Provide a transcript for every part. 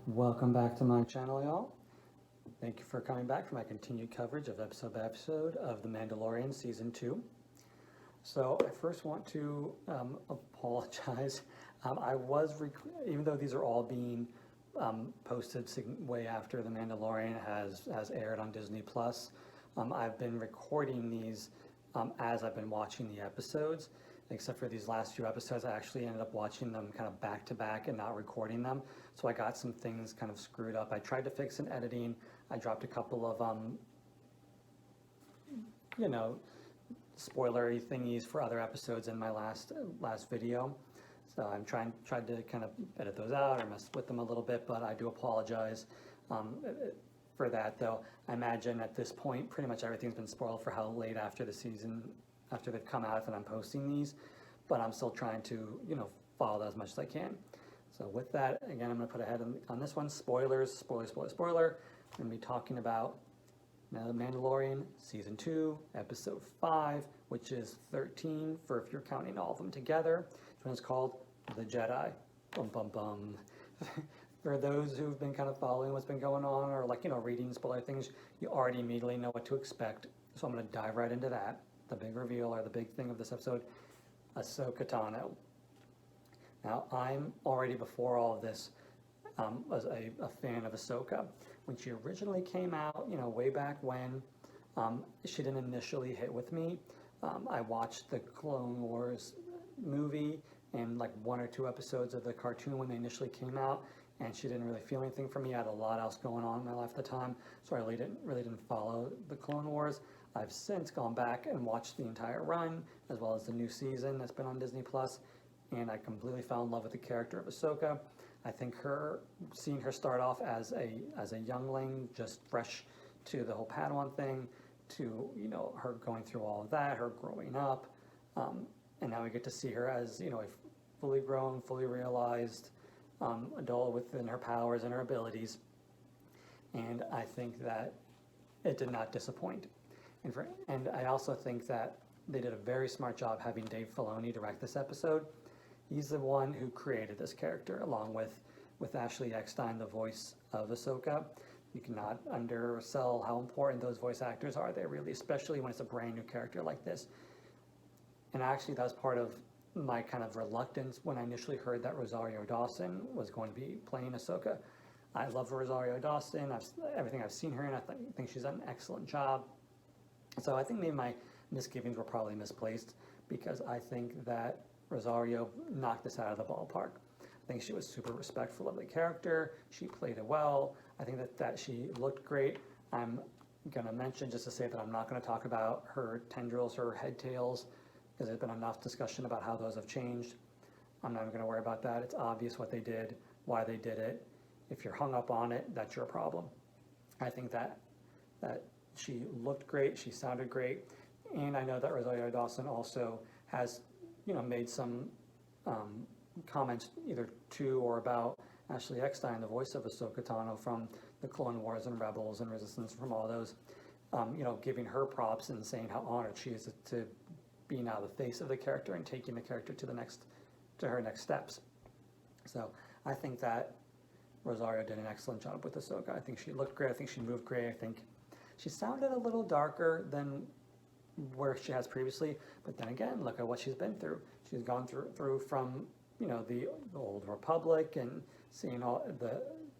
Welcome back to my channel, y'all. Thank you for coming back for my continued coverage of episode by episode of The Mandalorian Season 2. So I first want to apologize. Even though these are all being posted way after The Mandalorian has aired on Disney Plus, I've been recording these as I've been watching the episodes. Except for these last few episodes, I actually ended up watching them kind of back to back and not recording them. So I got some things kind of screwed up. I tried to fix in editing. I dropped a couple of, spoilery thingies for other episodes in my last video. So I'm tried to kind of edit those out or mess with them a little bit, but I do apologize for that. Though I imagine at this point, pretty much everything's been spoiled for how late after the season, after they've come out that I'm posting these, but I'm still trying to, follow that as much as I can. So with that, again, I'm going to put ahead on this one, spoiler. I'm going to be talking about The Mandalorian Season 2, Episode 5, which is 13 for if you're counting all of them together. This one is called The Jedi. Bum, bum, bum. For those who've been kind of following what's been going on or reading spoiler things, you already immediately know what to expect. So I'm going to dive right into that. The big reveal or the big thing of this episode, Ahsoka Tano. Now, I'm already before all of this was a fan of Ahsoka. When she originally came out, way back when, she didn't initially hit with me. I watched the Clone Wars movie and like one or two episodes of the cartoon when they initially came out, and she didn't really feel anything for me. I had a lot else going on in my life at the time, so I really didn't follow the Clone Wars. I've since gone back and watched the entire run, as well as the new season that's been on Disney Plus, and I completely fell in love with the character of Ahsoka. I think seeing her start off as a youngling, just fresh to the whole Padawan thing, to her going through all of that, her growing up, and now we get to see her as a fully grown, fully realized adult within her powers and her abilities, and I think that it did not disappoint. And I also think that they did a very smart job having Dave Filoni direct this episode. He's the one who created this character, along with Ashley Eckstein, the voice of Ahsoka. You cannot undersell how important those voice actors are. They really, especially when it's a brand new character like this. And actually, that was part of my kind of reluctance when I initially heard that Rosario Dawson was going to be playing Ahsoka. I love Rosario Dawson. Everything I've seen her in, I think she's done an excellent job. So I think maybe my misgivings were probably misplaced, because I think that Rosario knocked this out of the ballpark. I think she was super respectful of the character. She played it well. I think that she looked great. I'm going to mention, just to say, that I'm not going to talk about her tendrils, her head tails, because there's been enough discussion about how those have changed. I'm not even going to worry about that. It's obvious what they did, why they did it. If you're hung up on it, that's your problem. I think that she looked great, she sounded great, and I know that Rosario Dawson also has, made some comments either to or about Ashley Eckstein, the voice of Ahsoka Tano from the Clone Wars and Rebels and Resistance, from all those, giving her props and saying how honored she is to be now the face of the character and taking the character to her next steps. So I think that Rosario did an excellent job with Ahsoka. I think she looked great. I think she moved great. I think she sounded a little darker than where she has previously, but then again, look at what she's been through. She's gone through from the old Republic and seeing all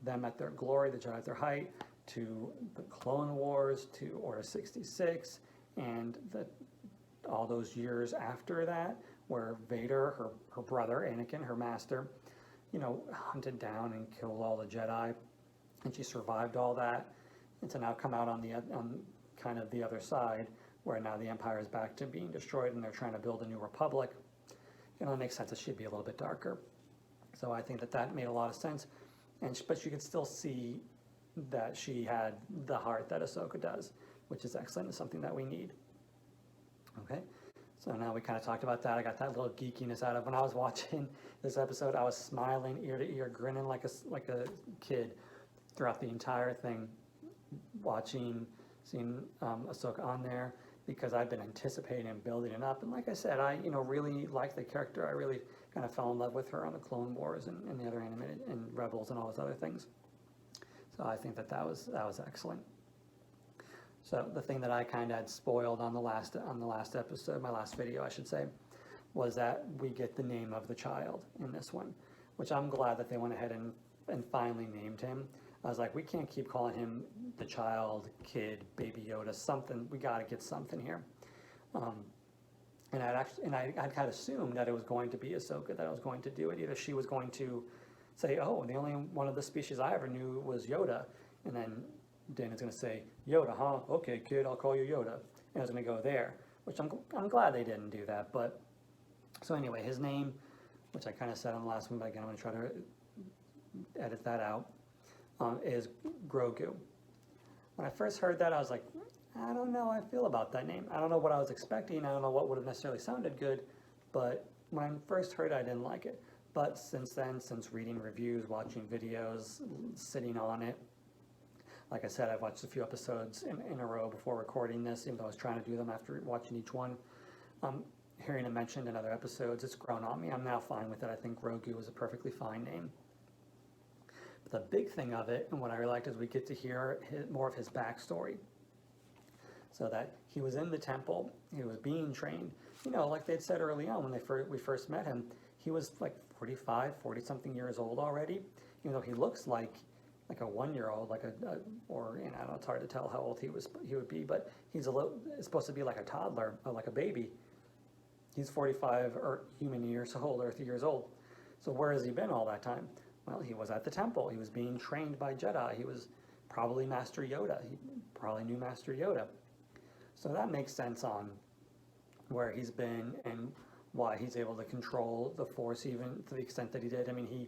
them at their glory, the Jedi at their height, to the Clone Wars, to Order 66, and all those years after that, where Vader, her brother Anakin, her master, hunted down and killed all the Jedi, and she survived all that. And to now come out on kind of the other side, where now the Empire is back to being destroyed and they're trying to build a new republic, it makes sense that she'd be a little bit darker. So I think that made a lot of sense. But you could still see that she had the heart that Ahsoka does, which is excellent and something that we need. Okay, so now we kind of talked about that. I got that little geekiness out of when I was watching this episode. I was smiling ear to ear, grinning like a kid throughout the entire thing, seeing Ahsoka on there, because I've been anticipating and building it up. And like I said, I really like the character. I really kind of fell in love with her on the Clone Wars and the other animated and Rebels and all those other things. So I think that was excellent. So the thing that I kind of had spoiled on the last episode, my last video, I should say, was that we get the name of the child in this one, which I'm glad that they went ahead and finally named him. I was like, we can't keep calling him the child, kid, baby Yoda, something. We got to get something here. And I'd kind of assumed that it was going to be Ahsoka that was going to do it. Either she was going to say, oh, the only one of the species I ever knew was Yoda, and then Dana's going to say, Yoda, huh? Okay, kid, I'll call you Yoda. And I was going to go there, which I'm glad they didn't do that. But so anyway, his name, which I kind of said on the last one, but again, I'm going to try to edit that out, is Grogu. When I first heard that, I was like, I don't know how I feel about that name. I don't know what I was expecting. I don't know what would have necessarily sounded good, but when I first heard it, I didn't like it. But since then, since reading reviews, watching videos, sitting on it, like I said, I've watched a few episodes in a row before recording this, even though I was trying to do them after watching each one. Hearing it mentioned in other episodes, it's grown on me. I'm now fine with it. I think Grogu is a perfectly fine name. But the big thing of it, and what I really liked, is we get to hear more of his backstory. So that he was in the temple, he was being trained. You know, like they'd said early on when we first met him, he was like 45, 40-something years old already. Even though he looks like a 1-year-old, or you know, I don't know, it's hard to tell how old he would be, but he's it's supposed to be like a toddler, like a baby. He's 45 or human years old, Earth years old. So where has he been all that time? Well, he was at the temple. He was being trained by Jedi. He was probably Master Yoda. He probably knew Master Yoda. So that makes sense on where he's been and why he's able to control the Force even to the extent that he did. I mean, he,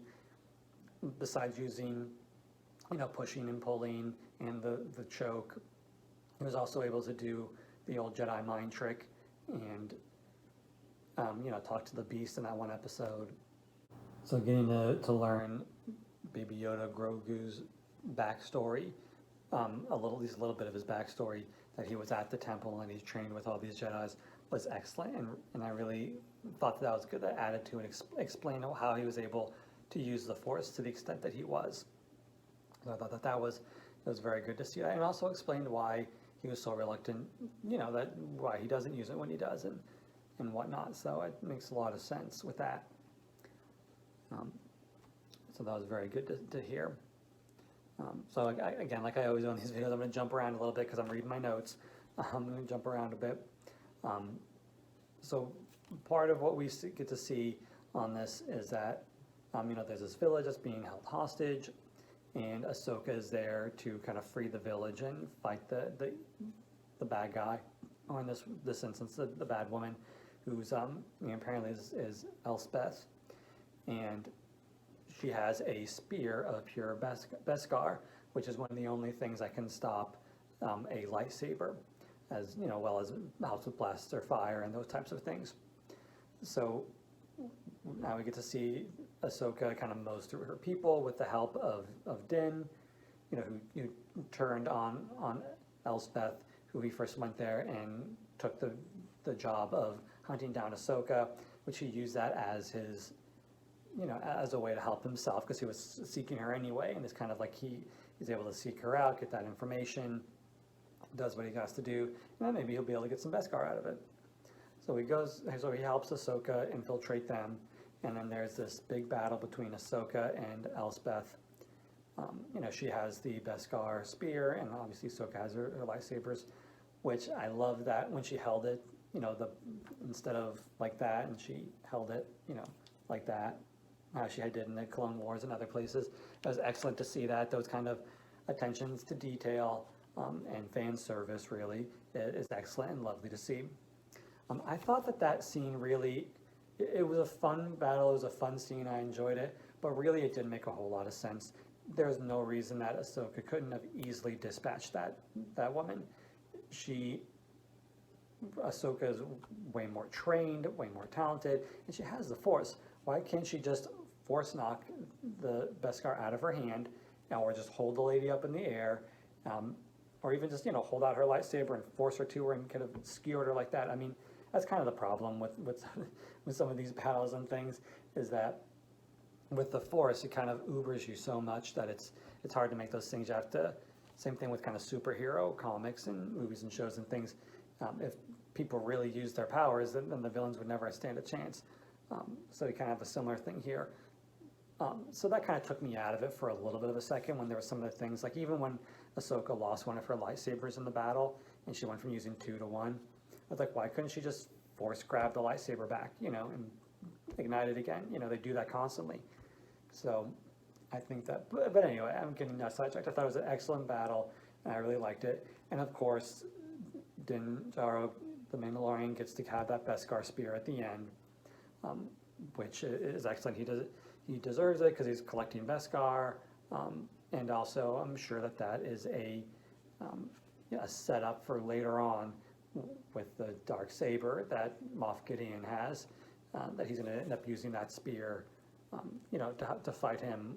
besides using, you know, pushing and pulling and the choke, he was also able to do the old Jedi mind trick and, you know, talk to the Beast in that one episode. So getting to learn Baby Yoda, Grogu's backstory, at least a little bit of his backstory, that he was at the temple and he's trained with all these Jedis, was excellent, and I really thought that was good. That added to and explained how he was able to use the Force to the extent that he was. So I thought that was very good to see that, and also explained why he was so reluctant. You know, that why he doesn't use it when he does and whatnot. So it makes a lot of sense with that. So that was very good to hear. So again, like I always do in these videos, I'm going to jump around a little bit because I'm reading my notes. I'm going to jump around a bit. So part of what we get to see on this is that, you know, there's this village that's being held hostage, and Ahsoka is there to kind of free the village and fight the bad guy, or in this instance, the bad woman, who's you know, apparently is Elspeth, and she has a spear of pure Beskar, which is one of the only things that can stop a lightsaber, as you know, well as helps with blasts or fire and those types of things. So now we get to see Ahsoka kind of mows through her people with the help of Din, you know, who turned on Elspeth, who he first went there and took the job of hunting down Ahsoka, which he used that as his, you know, as a way to help himself, because he was seeking her anyway, and it's kind of like he's able to seek her out, get that information, does what he has to do, and then maybe he'll be able to get some Beskar out of it. So he helps Ahsoka infiltrate them, and then there's this big battle between Ahsoka and Elspeth. You know, she has the Beskar spear, and obviously Ahsoka has her lightsabers, which I love that when she held it, you know, instead of like that, and she held it, you know, like that, how she did in the Clone Wars and other places. It was excellent to see that. Those kind of attentions to detail and fan service really is excellent and lovely to see. I thought that scene really, it was a fun battle, it was a fun scene, I enjoyed it, but really it didn't make a whole lot of sense. There's no reason that Ahsoka couldn't have easily dispatched that woman. Ahsoka is way more trained, way more talented, and she has the Force. Why can't she just Force knock the Beskar out of her hand, or just hold the lady up in the air, or even just, you know, hold out her lightsaber and force her to her and kind of skewer her like that? I mean, that's kind of the problem with some of these battles and things, is that with the Force, it kind of ubers you so much that it's hard to make those things. You have to, same thing with kind of superhero comics and movies and shows and things. If people really use their powers, then the villains would never stand a chance. So you kind of have a similar thing here. So that kind of took me out of it for a little bit of a second when there were some of the things, like even when Ahsoka lost one of her lightsabers in the battle and she went from using 2 to 1, I was like, why couldn't she just force grab the lightsaber back, and ignite it again? They do that constantly. So I think that, but anyway, I'm getting sidetracked. I thought it was an excellent battle and I really liked it. And of course, Din Djarin, the Mandalorian, gets to have that Beskar spear at the end, which is excellent. He deserves it because he's collecting Beskar, and also I'm sure that is a setup for later on with the dark saber that Moff Gideon has, that he's going to end up using that spear, to fight him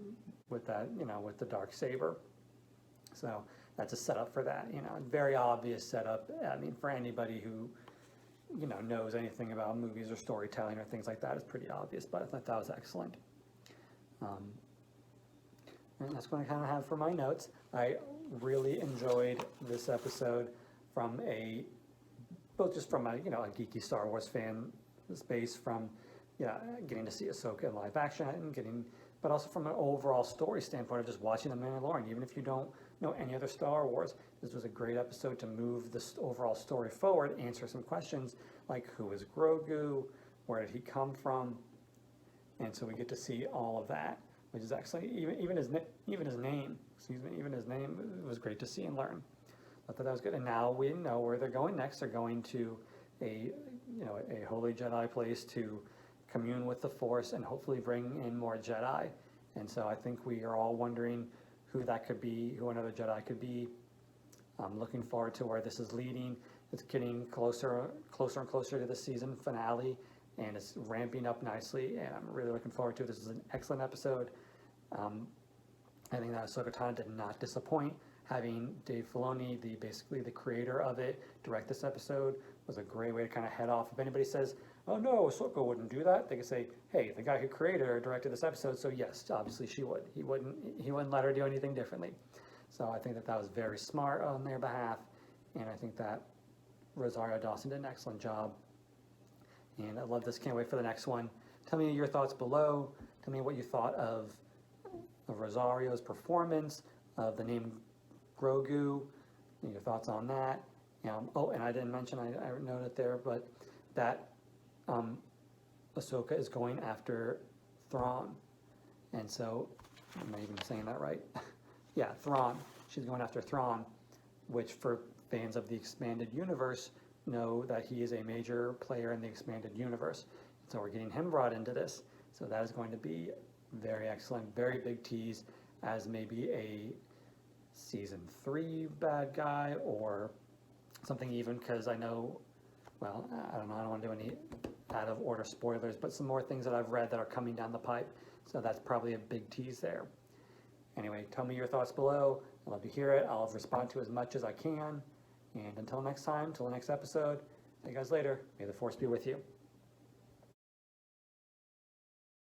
with that, with the dark saber. So that's a setup for that, very obvious setup. I mean, for anybody who knows anything about movies or storytelling or things like that, it's pretty obvious. But I thought that was excellent. And that's what I kind of have for my notes. I really enjoyed this episode both just from a geeky Star Wars fan space, from getting to see Ahsoka in live action and but also from an overall story standpoint of just watching The Mandalorian. Even if you don't know any other Star Wars, this was a great episode to move the overall story forward, answer some questions like who is Grogu, where did he come from, and so we get to see all of that, which is actually even his name. Even his name was great to see and learn. I thought that was good, and now we know where they're going next. They're going to a holy Jedi place to commune with the Force and hopefully bring in more Jedi. And so I think we are all wondering who that could be, who another Jedi could be. I'm looking forward to where this is leading. It's getting closer and closer to the season finale, and it's ramping up nicely, and I'm really looking forward to it. This is an excellent episode. I think that Ahsoka Tano did not disappoint. Having Dave Filoni, basically the creator of it, direct this episode was a great way to kind of head off. If anybody says, oh no, Ahsoka wouldn't do that, they could say, hey, the guy who created her directed this episode, so yes, obviously she would. He wouldn't let her do anything differently. So I think that was very smart on their behalf, and I think that Rosario Dawson did an excellent job. And I love this, can't wait for the next one. Tell me your thoughts below. Tell me what you thought of Rosario's performance, of the name Grogu, your thoughts on that. Oh, and I didn't mention, I noted there, but that Ahsoka is going after Thrawn. And so, am I even saying that right? Yeah, Thrawn. She's going after Thrawn, which for fans of the expanded universe know that he is a major player in the expanded universe. So we're getting him brought into this. So that is going to be very excellent, very big tease as maybe a season 3 bad guy or something, even because I know, well, I don't know, I don't want to do any out of order spoilers, but some more things that I've read that are coming down the pipe. So that's probably a big tease there. Anyway, tell me your thoughts below. I'd love to hear it. I'll respond to as much as I can. And until next time, until the next episode, see you guys later. May the Force be with you.